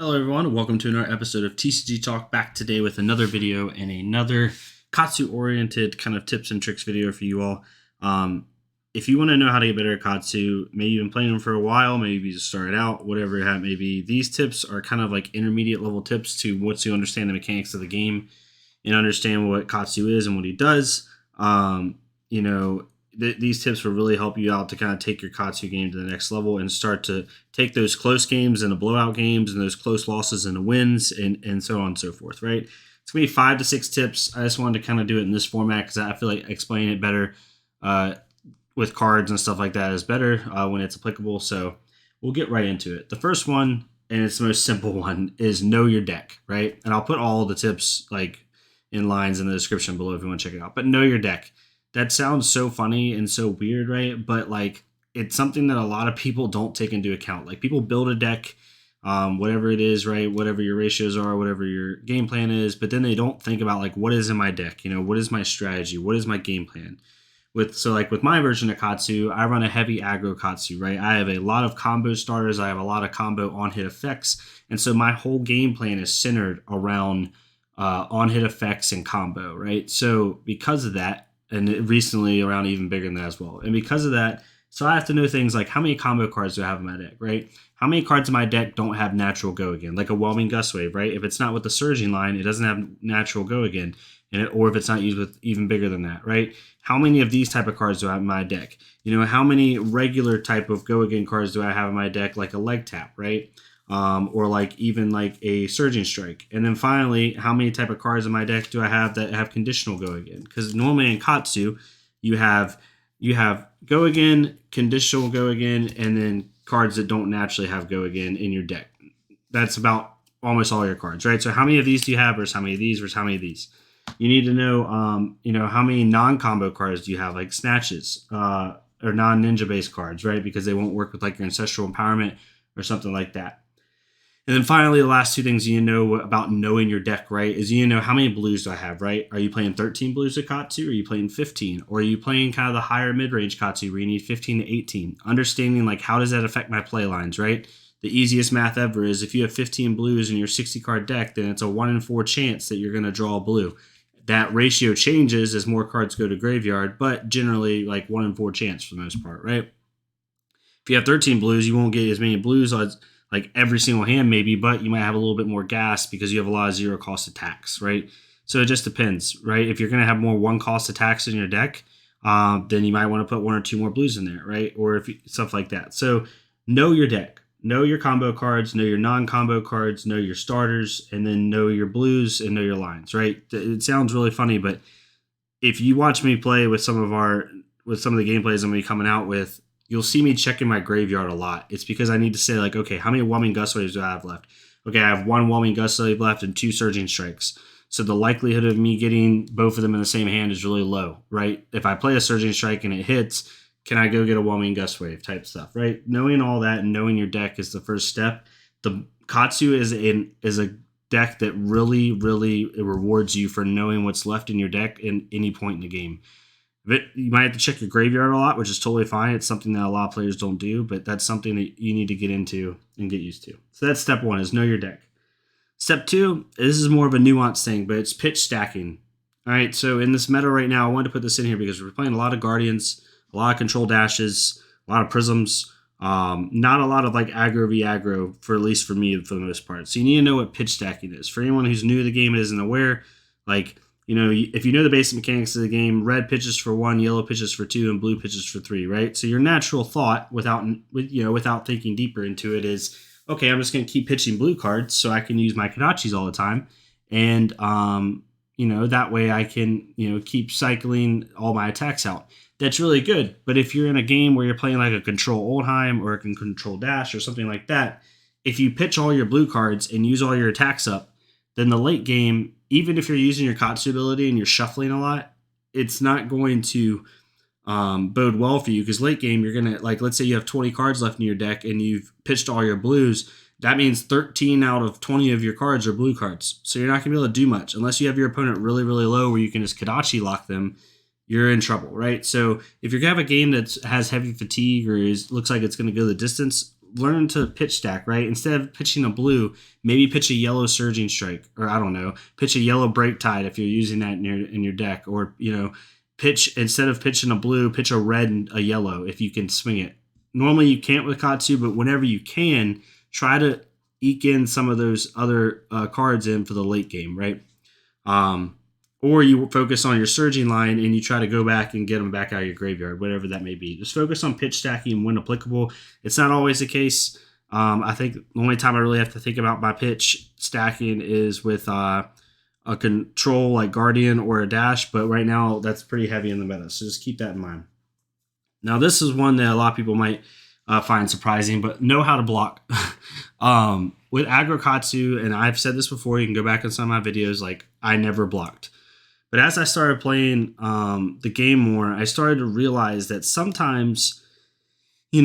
Hello everyone, welcome to another episode of TCG Talk, back today with another video and another Katsu oriented kind of tips and tricks video for you all. If you want to know how to get better at Katsu, maybe you've been playing them for a while, maybe you just started out, whatever it may be, these tips are kind of like intermediate level tips to once you understand the mechanics of the game and understand what Katsu is and what he does. These tips will really help you out to kind of take your Katsu game to the next level and start to take those close games into blowout games and those close losses into wins and so on and so forth, right? It's going to be 5 to 6 tips. I just wanted to kind of do it in this format because I feel like explaining it better with cards and stuff like that is better when it's applicable. So we'll get right into it. The first one, and it's the most simple one, is know your deck, right? And I'll put all the tips like in lines in the description below if you want to check it out. But know your deck. That sounds so funny and so weird, right? But like, it's something that a lot of people don't take into account. Like, people build a deck, whatever it is, right? Whatever your ratios are, whatever your game plan is, but then they don't think about like, what is in my deck? You know, what is my strategy? What is my game plan? With my version of Katsu, I run a heavy aggro Katsu, right? I have a lot of combo starters. I have a lot of combo on-hit effects. And so my whole game plan is centered around on-hit effects and combo, right? So because of that, and recently around even bigger than that as well. And because of that, so I have to know things like how many combo cards do I have in my deck, right? How many cards in my deck don't have natural go again, like a Whelming Gust Wave, right? If it's not with the Surging line, it doesn't have natural go again, or if it's not used with even bigger than that, right? How many of these type of cards do I have in my deck? You know, how many regular type of go again cards do I have in my deck, like a Leg Tap, right? Or like even like a Surging Strike. And then finally, how many type of cards in my deck do I have that have conditional go again? Because normally in Katsu, you have go again, conditional go again, and then cards that don't naturally have go again in your deck. That's about almost all your cards, right? So how many of these do you have versus how many of these versus how many of these? You need to know, how many non-combo cards do you have, like snatches or non-ninja based cards, right? Because they won't work with like your Ancestral Empowerment or something like that. And then finally, the last two things you know about knowing your deck, right, is how many blues do I have, right? Are you playing 13 blues with Katsu, or are you playing 15? Or are you playing kind of the higher mid-range Katsu where you need 15 to 18? Understanding, like, how does that affect my play lines, right? The easiest math ever is if you have 15 blues in your 60-card deck, then it's a 1 in 4 chance that you're going to draw a blue. That ratio changes as more cards go to graveyard, but generally, like, 1 in 4 chance for the most part, right? If you have 13 blues, you won't get as many blues as like every single hand maybe, but you might have a little bit more gas because you have a lot of zero cost attacks, right? So it just depends, right? If you're going to have more 1 cost attacks in your deck, then you might want to put 1 or 2 more blues in there, right? Or if stuff like that. So know your deck, know your combo cards, know your non-combo cards, know your starters, and then know your blues and know your lines, right? It sounds really funny, but if you watch me play with some of the gameplays I'm going to be coming out with, you'll see me checking my graveyard a lot. It's because I need to say, like, okay, how many Whelming Gust Waves do I have left? Okay, I have 1 Whelming Gust Wave left and 2 Surging Strikes. So the likelihood of me getting both of them in the same hand is really low, right? If I play a Surging Strike and it hits, can I go get a Whelming Gust Wave type stuff, right? Knowing all that and knowing your deck is the first step. The Katsu is a deck that really, really rewards you for knowing what's left in your deck in any point in the game. You might have to check your graveyard a lot, which is totally fine. It's something that a lot of players don't do, but that's something that you need to get into and get used to. So that's step 1, is know your deck. Step 2, this is more of a nuanced thing, but it's pitch stacking. All right, so in this meta right now, I wanted to put this in here because we're playing a lot of Guardians, a lot of Control Dashes, a lot of Prisms, not a lot of like aggro v aggro, for at least for me for the most part. So you need to know what pitch stacking is. For anyone who's new to the game and isn't aware, like, if you know the basic mechanics of the game, red pitches for 1, yellow pitches for 2, and blue pitches for 3, right? So your natural thought, without thinking deeper into it, is, okay, I'm just going to keep pitching blue cards so I can use my Kodachis all the time, and that way I can keep cycling all my attacks out. That's really good. But if you're in a game where you're playing like a Control Oldheim or a Control Dash or something like that, if you pitch all your blue cards and use all your attacks up, then the late game, even if you're using your Katsu ability and you're shuffling a lot, it's not going to bode well for you, because late game, you're going to, like, let's say you have 20 cards left in your deck and you've pitched all your blues. That means 13 out of 20 of your cards are blue cards. So you're not going to be able to do much unless you have your opponent really, really low where you can just Kodachi lock them. You're in trouble, right? So if you're going to have a game that has heavy fatigue or looks like it's going to go the distance, learn to pitch stack, right? Instead of pitching a blue, maybe pitch a yellow surging strike, or I don't know, pitch a yellow break tide if you're using that in your deck, or pitch, instead of pitching a blue, pitch a red and a yellow if you can swing it. Normally you can't with Katsu, but whenever you can, try to eke in some of those other cards in for the late game, right? Or you focus on your surging line and you try to go back and get them back out of your graveyard, whatever that may be. Just focus on pitch stacking when applicable. It's not always the case. I think the only time I really have to think about my pitch stacking is with a control like Guardian or a Dash, but right now that's pretty heavy in the meta, so just keep that in mind. Now this is one that a lot of people might find surprising, but know how to block. With Aggro Katsu, and I've said this before, you can go back in some of my videos, like I never blocked. But as I started playing the game more, I started to realize that sometimes, you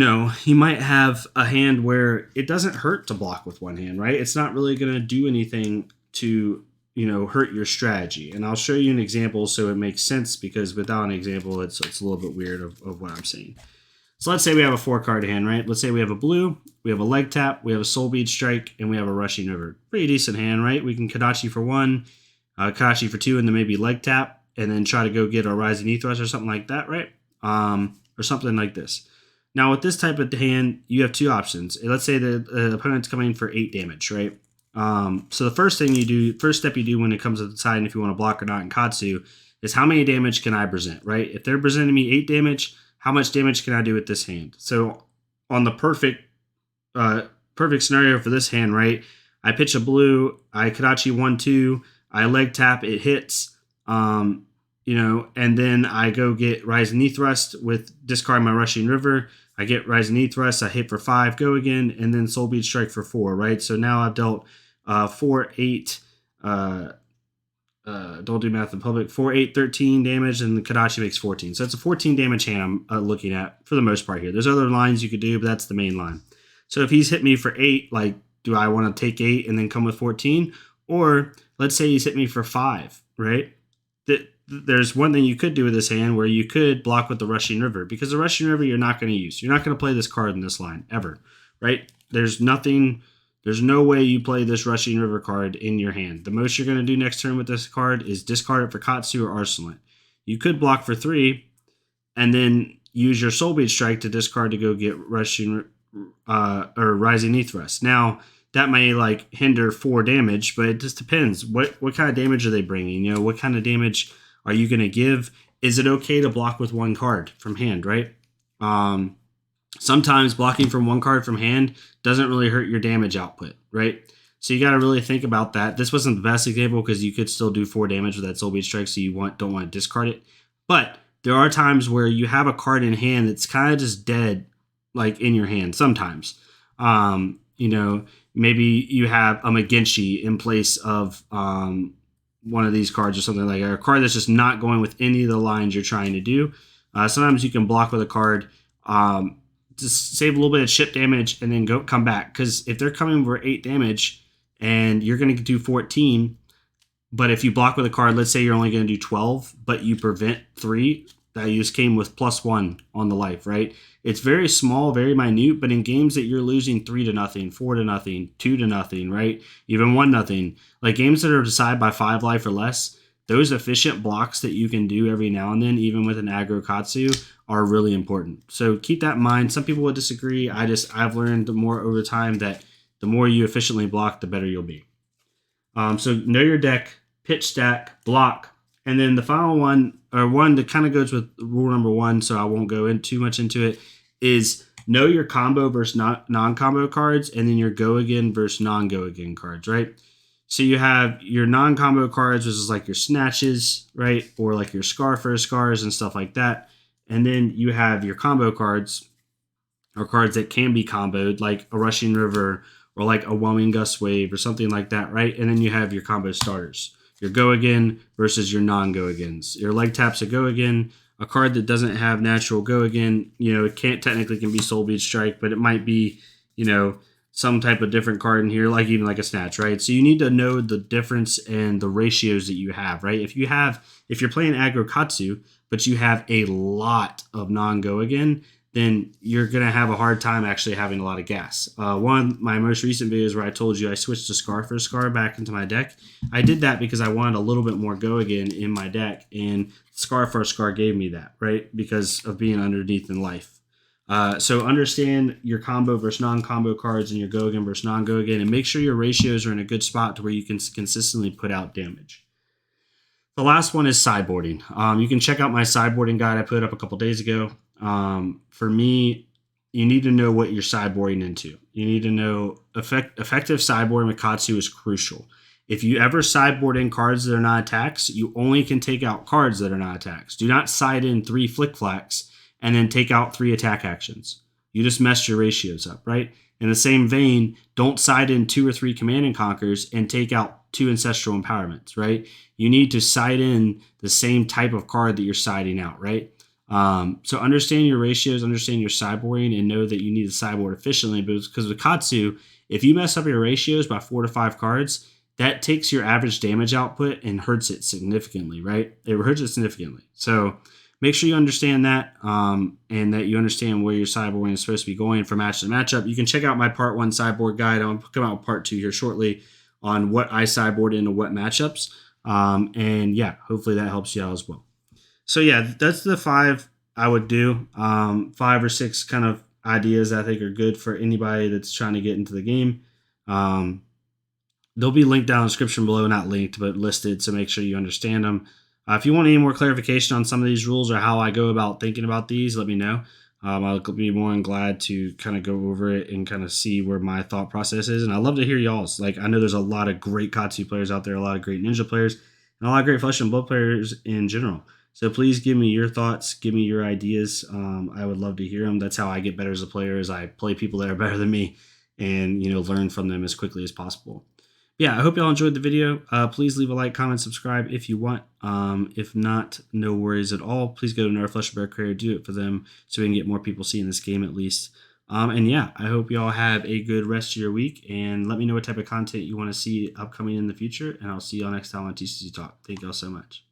might have a hand where it doesn't hurt to block with one hand, right? It's not really going to do anything to, hurt your strategy. And I'll show you an example so it makes sense, because without an example, it's a little bit weird of what I'm saying. So let's say we have a 4-card hand, right? Let's say we have a blue, we have a leg tap, we have a soul bead strike, and we have a rushing river. Pretty decent hand, right? We can Kadachi for 1, Kadachi for 2, and then maybe leg tap, and then try to go get a rising ethos or something like that, right? Or something like this. Now with this type of hand, you have 2 options. Let's say the opponent's coming for 8 damage, right? So the first step you do when it comes to deciding if you want to block or not in Katsu is how many damage can I present, right? If they're presenting me 8 damage, how much damage can I do with this hand? So on the perfect scenario for this hand, right? I pitch a blue, I Kadachi 1-2, I leg tap, it hits, and then I go get Rise and Knee Thrust with discard my Rushing River. I get Rise and Knee Thrust, I hit for 5, go again, and then Soul Bead Strike for 4, right? So now I've dealt 4, 8, don't do math in public, 4, 8, 13 damage, and the Kadachi makes 14. So it's a 14 damage hand I'm looking at for the most part here. There's other lines you could do, but that's the main line. So if he's hit me for 8, like, do I want to take 8 and then come with 14? Or let's say he's hit me for 5, right? There's one thing you could do with this hand where you could block with the Rushing River, because the Rushing River you're not going to use. You're not going to play this card in this line, ever, right? There's no way you play this Rushing River card in your hand. The most you're going to do next turn with this card is discard it for Katsu or Arsenal it. You could block for 3 and then use your Soul Bead Strike to discard to go get Rushing or Rising Knee Thrust. Now, that may hinder 4 damage, but it just depends. What kind of damage are they bringing? What kind of damage are you going to give? Is it okay to block with 1 card from hand, right? Sometimes blocking from 1 card from hand doesn't really hurt your damage output, right? So you got to really think about that. This wasn't the best example because you could still do 4 damage with that Soul Bead Strike, so you don't want to discard it. But there are times where you have a card in hand that's kind of just dead, in your hand sometimes. Maybe you have a Magenshi in place of one of these cards or something like that. A card that's just not going with any of the lines you're trying to do. Sometimes you can block with a card, just save a little bit of chip damage and then come back. Because if they're coming for 8 damage and you're going to do 14, but if you block with a card, let's say you're only going to do 12, but you prevent 3, that you just came with +1 on the life, right? It's very small, very minute, but in games that you're losing 3-0, 4-0, 2-0, right? Even 1-0, like games that are decided by 5 life or less, those efficient blocks that you can do every now and then, even with an aggro Katsu, are really important. So keep that in mind. Some people would disagree. I've learned more over time that the more you efficiently block, the better you'll be. So know your deck, pitch stack, block, and then the final one, or one that kind of goes with rule number 1, so I won't go in too much into it, is know your combo versus non-combo cards, and then your go again versus non-go again cards, right? So you have your non-combo cards, which is like your snatches, right? Or like your scar for scars and stuff like that. And then you have your combo cards, or cards that can be comboed, like a Rushing River or like a Whelming Gust Wave or something like that, right? And then you have your combo starters. Your go again versus your non-go agains. Your leg tap's a go again. A card that doesn't have natural go again, it technically can be Soul Bead Strike, but it might be, some type of different card in here, like even like a snatch, right? So you need to know the difference and the ratios that you have, right? If you're playing aggro Katsu, but you have a lot of non-go again, then you're going to have a hard time actually having a lot of gas. One of my most recent videos where I told you I switched a Scar for a Scar back into my deck, I did that because I wanted a little bit more go again in my deck, and Scar for a Scar gave me that, right? Because of being underneath in life. So understand your combo versus non-combo cards and your go again versus non-go again, and make sure your ratios are in a good spot to where you can consistently put out damage. The last one is sideboarding. You can check out my sideboarding guide I put up a couple days ago. For me, you need to know what you're sideboarding into. You need to know effective sideboarding with Katsu is crucial. If you ever sideboard in cards that are not attacks, you only can take out cards that are not attacks. Do not side in 3 flick flacks and then take out 3 attack actions. You just messed your ratios up, right? In the same vein, don't side in 2 or 3 command and conquers and take out 2 ancestral empowerments, right? You need to side in the same type of card that you're siding out, right? So understand your ratios, understand your sideboarding, and know that you need to sideboard efficiently. Because with Katsu, if you mess up your ratios by 4 to 5 cards, that takes your average damage output and hurts it significantly, right? It hurts it significantly. So make sure you understand that, and that you understand where your sideboarding is supposed to be going from match to matchup. You can check out my part 1 sideboard guide. I'll come out with part 2 here shortly on what I sideboard into what matchups. And yeah, hopefully that helps you out as well. So yeah, that's the 5 I would do. 5 or 6 kind of ideas I think are good for anybody that's trying to get into the game. They'll be linked down in the description below, not linked, but listed, so make sure you understand them. If you want any more clarification on some of these rules or how I go about thinking about these, let me know. I'll be more than glad to kind of go over it and kind of see where my thought process is. And I'd love to hear y'all's. Like, I know there's a lot of great Katsu players out there, a lot of great Ninja players, and a lot of great Flesh and Blood players in general. So please give me your thoughts, give me your ideas. I would love to hear them. That's how I get better as a player, is I play people that are better than me and, learn from them as quickly as possible. Yeah, I hope y'all enjoyed the video. Please leave a like, comment, subscribe if you want. If not, no worries at all. Please go to Nerd Flesh Bear Creator, do it for them so we can get more people seeing this game at least. And yeah, I hope y'all have a good rest of your week, and let me know what type of content you want to see upcoming in the future, and I'll see y'all next time on TCG Talk. Thank y'all so much.